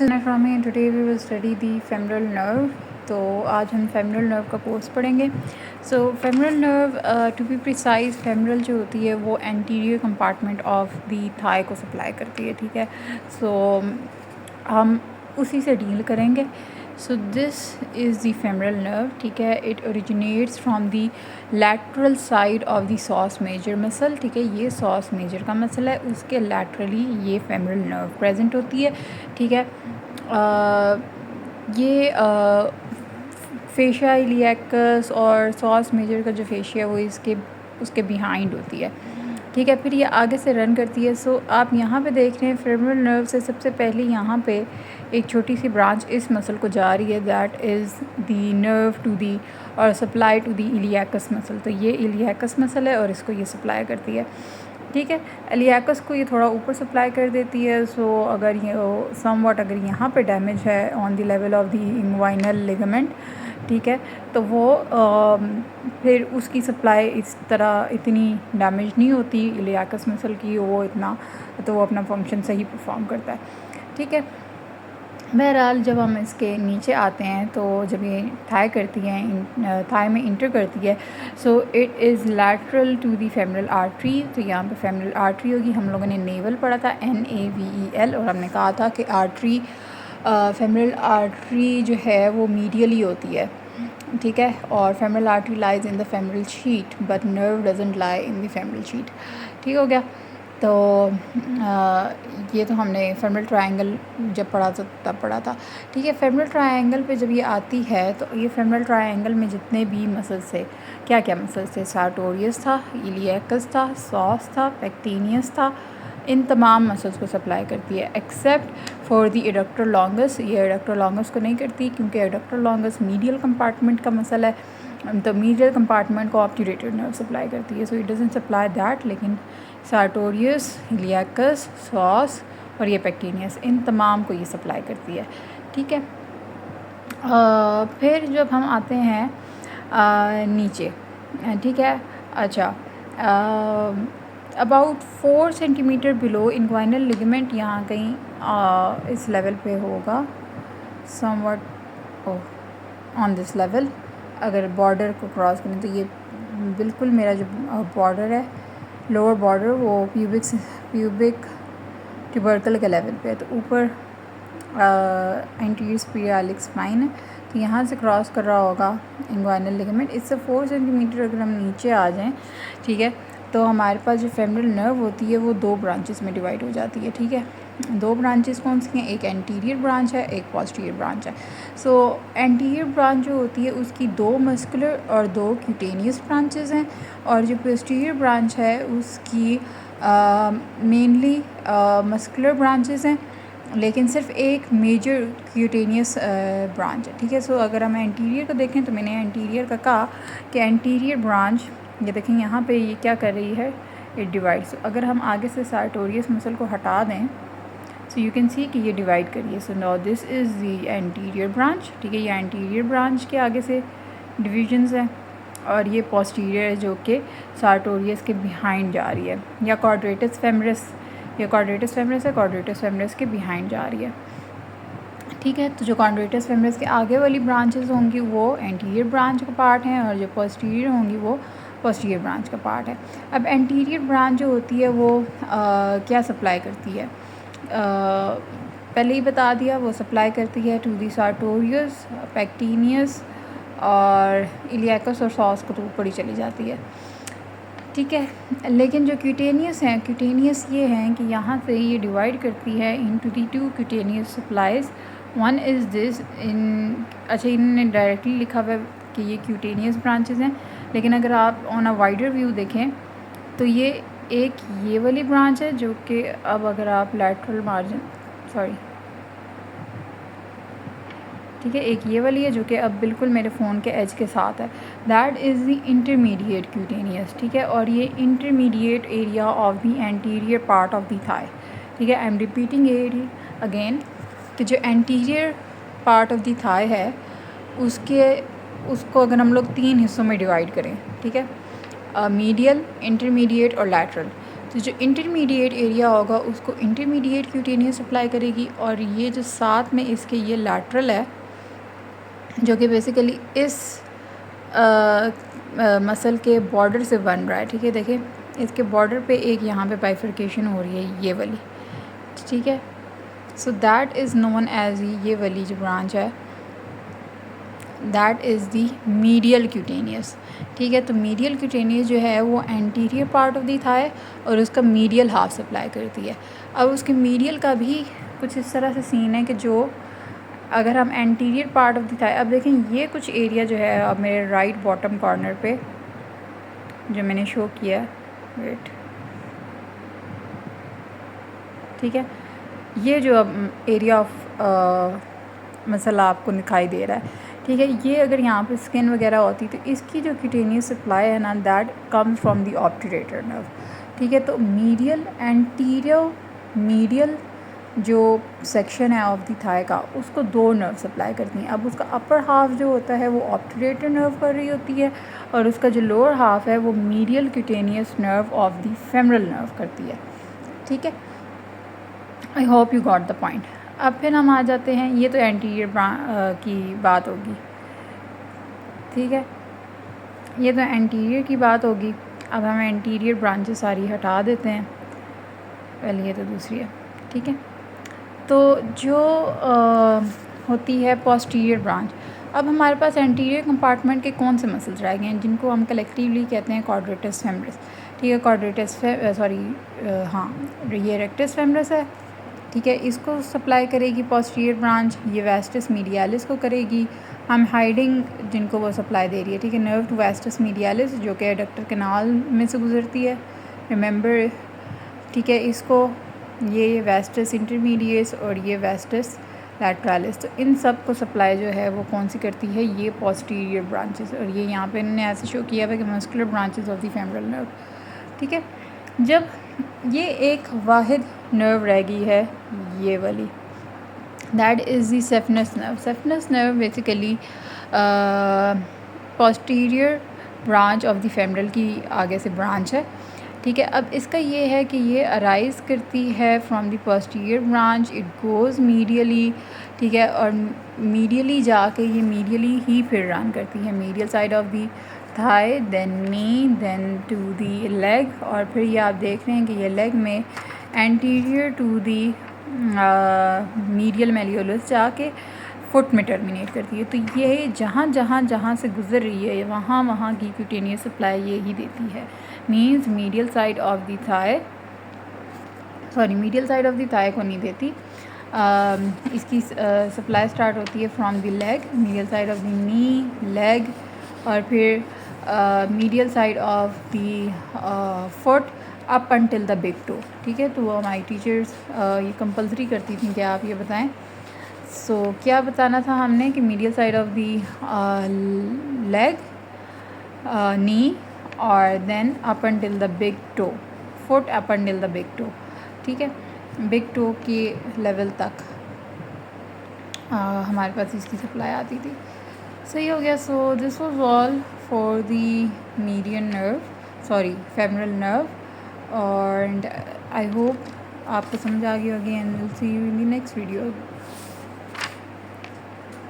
Anatomy today we will study the femoral nerve. तो आज हम femoral nerve का कोर्स पढ़ेंगे. So femoral nerve to be precise, femoral जो होती है वो anterior compartment of the thigh को supply करती है. ठीक है. So हम उसी से डील करेंगे. So this is the femoral nerve. ठीक है. It originates from the lateral side of the psoas major muscle. ठीक है. ये psoas major का मसल है, उसके laterally ये femoral nerve present होती है. ठीक है. ये फेशिया इलियाकस और psoas मेजर का जो फेशिया वो उसके बिहाइंड होती है. ठीक है. फिर ये आगे से रन करती है. सो आप यहाँ पे देख रहे हैं फेमोरल नर्व से सबसे पहले यहाँ पे एक छोटी सी ब्रांच इस मसल को जा रही है. That is the nerve to the और supply to the iliacus muscle. तो ये इलियाकस मसल है और इसको ये सप्लाई करती है. ठीक है. इलियाकस को ये थोड़ा ऊपर सप्लाई कर देती है. सो अगर ये समवॉट अगर यहाँ पे डैमेज है on the level of the inguinal ligament, ठीक है, तो वो फिर उसकी सप्लाई इस तरह इतनी डैमेज नहीं होती इलियाकस मसल की, वो इतना तो वो अपना फंक्शन सही परफॉर्म करता है. ठीक है. बहरहाल जब हम इसके नीचे आते हैं तो जब ये थाई करती है, थाई में इंटर करती है, so it is lateral to the femoral artery. तो यहाँ पे फेमरल आर्टरी होगी. हम लोगों ने नेवल पढ़ा था, NAVEL, और हमने कहा था कि आर्टरी फेमरल आर्टरी जो है वो मीडियली होती है. ठीक है. और femoral artery lies in the femoral sheet but nerve doesn't lie in the femoral sheet. ठीक हो गया. तो ये तो हमने फेमरल ट्रायंगल जब पढ़ा था तब पढ़ा था. ठीक है. फेमरल ट्रायंगल पे जब ये आती है तो ये फेमरल ट्रायंगल में जितने भी मसल्स थे, क्या क्या मसल्स थे, सार्टोरियस था, इलियाकस था, सॉस था, पेक्टिनियस था, इन तमाम मसल्स को सप्लाई करती है except for the adductor longus. ये एडक्टर लॉन्गस को नहीं करती क्योंकि एडक्टर लॉन्गस मीडियल कंपार्टमेंट का मसल है. तो मीडियल कंपार्टमेंट को ऑप्टिरेटेड नर्व सप्लाई करती है. So it doesn't supply that. लेकिन सार्टोरियस, इलियाकस, सॉस और ये पेक्टिनियस, इन तमाम को ये सप्लाई करती है. ठीक है. फिर जब हम आते हैं नीचे, ठीक है. अच्छा, about 4 centimetre below inguinal ligament, यहाँ कहीं इस लेवल पे होगा, समवट ऑन दिस लेवल. अगर बॉर्डर को क्रॉस करें तो ये बिल्कुल मेरा जो बॉर्डर है, लोअर बॉर्डर, वो प्यूबिक ट्यूबरकल के लेवल पे है. तो ऊपर एंटीरियर स्पीरालिक स्पाइन है. तो यहाँ से क्रॉस कर रहा होगा इंग्वाइनल लिगामेंट. इससे 4 सेंटीमीटर अगर हम नीचे आ जाएं, ठीक है, तो हमारे पास जो फेमरल नर्व होती है वो 2 ब्रांचेस में डिवाइड हो जाती है. ठीक है. 2 ब्रांचेस कौन सी हैं? एक एंटीरियर ब्रांच है, एक पोस्टीरियर ब्रांच है. सो एंटीरियर ब्रांच जो होती है उसकी 2 मस्कुलर और 2 क्यूटेनियस ब्रांचेस हैं, और जो पोस्टीरियर ब्रांच है उसकी मेनली मस्कुलर ब्रांचेस हैं, लेकिन सिर्फ एक मेजर क्यूटेनियस ब्रांच है. ठीक है. सो अगर हम एंटीरियर को देखें तो मैंने एंटीरियर का कहा कि एंटीरियर ब्रांच, ये देखें यहाँ पे ये क्या कर रही है, इट डिवाइड्स. अगर हम आगे से सार्टोरियस मसल को हटा दें, सो यू कैन सी कि ये डिवाइड करिए. So now this is the anterior branch. ठीक है. ये एंटीरियर ब्रांच के आगे से डिविजन्स हैं, और ये पोस्टीरियर है जो कि सार्टोरियस के बिहाइंड जा रही है, या क्वाड्रेटस फेमरस, ये क्वाड्रेटस फेमरस है, क्वाड्रेटस फेमरस के बिहाइंड जा रही है. ठीक है. तो जो क्वाड्रेटस फेमरस के आगे वाली ब्रांचेस होंगी वो एंटीरियर ब्रांच का पार्ट हैं, और जो पोस्टीरियर होंगी वो पोस्टीरियर ब्रांच का पार्ट है. अब एंटीरियर ब्रांच जो होती है वो क्या सप्लाई करती है, पहले ही बता दिया, वो सप्लाई करती है टू दी सार्टोरियस, पेक्टिनियस और इलियाकस और सॉस को तो ऊपर ही चली जाती है. ठीक है. लेकिन जो क्यूटेनियस हैं, क्यूटेनियस ये हैं कि यहाँ से ये डिवाइड करती है into the 2 cutaneous supplies. One is this in, अच्छा इन्होंने डायरेक्टली लिखा हुआ है कि ये क्यूटेनियस ब्रांचेस हैं, लेकिन अगर आप ऑन अ वाइडर व्यू देखें तो ये एक ये वाली ब्रांच है जो कि अब अगर आप लैटरल मार्जिन, सॉरी, ठीक है, एक ये वाली है जो कि अब बिल्कुल मेरे फ़ोन के एज के साथ है. That is the intermediate cutaneous. ठीक है. और ये intermediate area of the anterior part of the thigh. ठीक है. I am repeating area again कि जो anterior part of the thigh है उसको अगर हम लोग 3 हिस्सों में डिवाइड करें, ठीक है, मीडियल, इंटरमीडिएट और लैटरल. तो जो इंटरमीडिएट एरिया होगा उसको इंटरमीडिएट क्यूटेनियस सप्लाई करेगी, और ये जो साथ में इसके ये लैटरल है जो कि बेसिकली इस मसल के बॉर्डर से बन रहा है, ठीक है। देखिए इसके बॉर्डर पे एक यहाँ पे बाइफर्केशन हो रही है ये वाली, ठीक है। So that is known as ये वाली जो ब्रांच है that is the medial cutaneous, ठीक है। तो मीडियल क्यूटेनियस जो है वो anterior part of the thigh और उसका मीडियल हाफ सप्लाई करती है। अब उसके मीडियल का भी कुछ इस तरह से सीन है कि जो अगर हम anterior part of the thigh, अब देखें ये कुछ एरिया जो है अब मेरे राइट बॉटम कॉर्नर पे जो मैंने शो किया, वेट, ठीक है, ये जो अब एरिया ऑफ मसल आपको दिखाई दे रहा है, ठीक है। ये अगर यहाँ पे स्किन वगैरह होती तो इसकी जो क्यूटेनियस सप्लाई है ना that comes from the obturator nerve, ठीक है। तो मीडियल एंटीरियर मीडियल जो सेक्शन है ऑफ द थाई का उसको दो नर्व सप्लाई करती हैं। अब उसका अपर हाफ जो होता है वो ऑब्टरेटर नर्व कर रही होती है और उसका जो लोअर हाफ है वो medial cutaneous nerve of the femoral nerve करती है, ठीक है। I hope you got the point. अब फिर हम आ जाते हैं, ये तो एंटीरियर की बात होगी, ठीक है, ये तो एंटीरियर की बात होगी। अब हम एंटीरियर ब्रांचेस सारी हटा देते हैं, पहले ये तो दूसरी है, ठीक है। तो जो होती है पोस्टीरियर ब्रांच, अब हमारे पास एंटीरियर कंपार्टमेंट के कौन से मसल्स रह गए हैं जिनको हम कलेक्टिवली कहते हैं क्वाड्रेटस फेमरस, ठीक है। क्वाड्रेटस हाँ ये रेक्टस फेमरस है, ठीक है, इसको सप्लाई करेगी पोस्टीरियर ब्रांच, ये वेस्टस मीडियालिस को करेगी। हम हाइडिंग जिनको वो सप्लाई दे रही है, ठीक है, नर्व टू वेस्टस मीडियालिस जो कि एडक्टर कैनाल में से गुजरती है, रिमेंबर, ठीक है। इसको ये वेस्टस इंटरमीडिएट्स और ये वेस्टस लैटरालिस, तो इन सब को सप्लाई जो है वो कौन सी करती है, ये पोस्टीरियर ब्रांचेस। और ये यहाँ पे इन्होंने ऐसे शो किया है कि muscular branches of the femoral nerve, ठीक है। जब ये एक वाहिद नर्व रह गई है ये वाली, that is the saphenous nerve. Saphenous nerve basically posterior branch of the femoral की आगे से ब्रांच है, ठीक है। अब इसका ये है कि ये अराइज करती है from the posterior branch, it goes medially, ठीक है, और मीडियली जाके ये मीडियली ही फिर रन करती है, medial side of the thigh, then knee, then to the leg, और फिर ये आप देख रहे हैं कि ये लेग में एंटीरियर टू दी मीडियल मेलियोलस जाके फुट में टर्मिनेट करती है। तो ये जहाँ से गुजर रही है वहाँ की क्यूटेनियस सप्लाई ये ही देती है, means medial side of the thigh, sorry medial side of the thigh को नहीं देती। इसकी सप्लाई स्टार्ट होती है from the leg, medial side of the knee, leg, और फिर medial side of the foot up until the big toe, ठीक है। तो हमारी टीचर्स ये कंपलसरी करती थी कि आप ये बताएं। सो क्या बताना था हमने कि medial side of the leg, knee, और then up until the big toe, foot up until the big toe, ठीक है, बिग टो के लेवल तक हमारे पास इसकी सप्लाई आती थी। सही हो गया। So this was all for the median nerve, sorry femoral nerve, और आई होप आपको समझ आ गई होगी, and will see you in the next video.